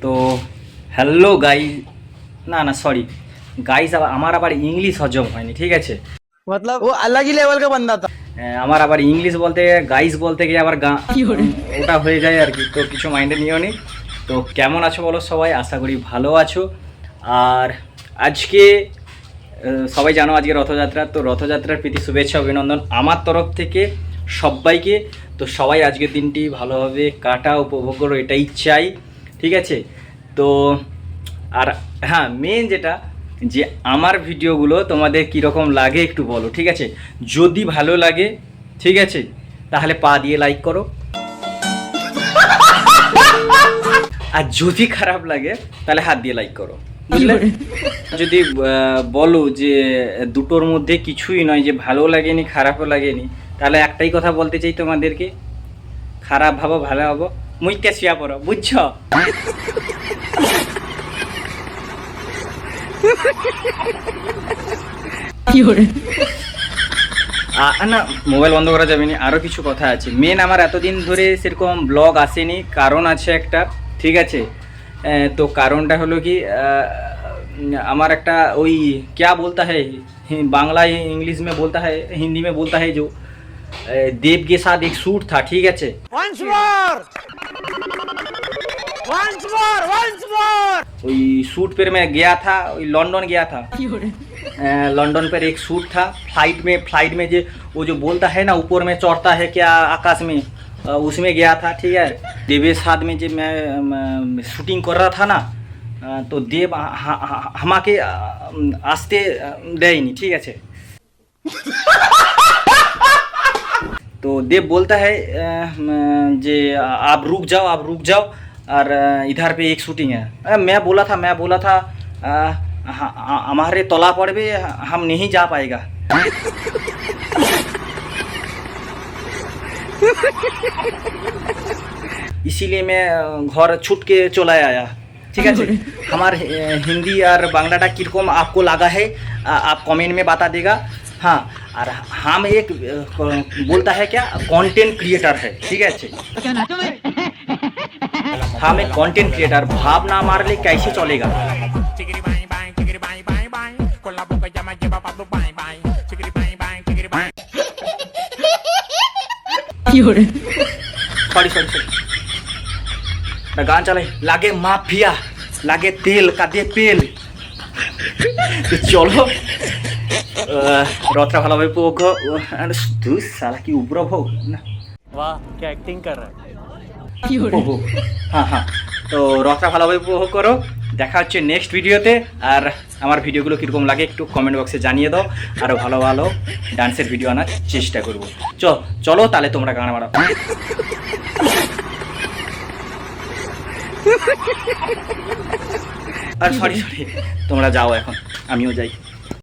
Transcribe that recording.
তো hello guys, না না সরি গাইস, আমার আবার ইংলিশ হজম হয়নি, ঠিক আছে। मतलब वो अलग ही लेवल का बंदा था। আমার আবার ইংলিশ বলতে গাইস বলতে গিয়ে আবার ওটা হয়ে যায় আর কি, তো কিছু মাইন্ডে নিও নি। তো কেমন আছো বলো সবাই, আশা করি ভালো আছো। আর আজকে সবাই জানো আজকে রথযাত্রা, তো রথযাত্রার প্রীতি শুভেচ্ছা অভিনন্দন আমার তরফ থেকে সবাইকে। তো সবাই আজকের দিনটি ভালোভাবে কাটা উপভোগ করো, এটাই চাই, ঠিক আছে। তো আর হ্যাঁ, মেন যেটা যে আমার ভিডিওগুলো তোমাদের কীরকম লাগে একটু বলো, ঠিক আছে। যদি ভালো লাগে, ঠিক আছে, তাহলে পা দিয়ে লাইক করো, আর যদি খারাপ লাগে তাহলে হাত দিয়ে লাইক করো, বুঝলে। যদি বলো যে দুটোর মধ্যে কিছুই নয়, যে ভালো লাগেনি খারাপও লাগেনি, তাহলে একটাই কথা বলতে চাই তোমাদেরকে, খারাপ ভাবো ভালো হবো, মুইতে শুয়া পড়ো, বুঝছো। না, মোবাইল বন্ধ করা যাবে না, আরও কিছু কথা আছে। মেন আমার এতদিন ধরে সেরকম ব্লগ আসেনি, কারণ আছে একটা, ঠিক আছে। তো কারণটা হলো কি, আমার একটা ওই क्या बोलता है, बांग्ला इंग्लिश में बोलता है, हिंदी में बोलता है, जो देव के साथ एक शूट था, ठीक है। ওই शूट पर मैं गया था, लंदन गया था, लंदन पर एक शूट था। फ्लाइट में जो वो जो बोलता है ना, ऊपर में चढ़ता है क्या आकाश में, उसमें गया था, ठीक है। देवेर साथ में जो मैं शूटिंग कर रहा था ना, तो देव हमाके आस्ते देयनी, ठीक है। तो देव बोलता है जे आप रुक जाओ, और इधर पे एक शूटिंग है। मैं बोला था हमारे तला पड़े, हम नहीं जा पाएगा। इसीलिए मैं घर छूट के चला आया, ठीक है। हमारे हिंदी और बांग्लाटा किरकम आपको लगा है, आप कमेंट में बता देगा। हाँ, और हम एक बोलता है क्या, कंटेंट क्रिएटर है, ठीक है। हम एक कंटेंट क्रिएटर, भाव ना मारले कैसे चलेगा। सॉरी गान चले लागे माफिया, लागे तेल का दे पेल। तो चलो रथटा ভালোভাবে উপভোগ। साला की उब्र भोग ना, वाह क्या एक्टिंग कर रहा है। হ্যাঁ, তো রথটা ভালোভাবে উপভোগ করো। দেখা হচ্ছে নেক্সট ভিডিওতে। আর আমার ভিডিওগুলো কীরকম লাগে একটু কমেন্ট বক্সে জানিয়ে দাও, আরও ভালো ভালো ডান্সের ভিডিও আনার চেষ্টা করবো। চলো তাহলে তোমরা গান মারাও। আর সরি তোমরা যাও, এখন আমিও যাই।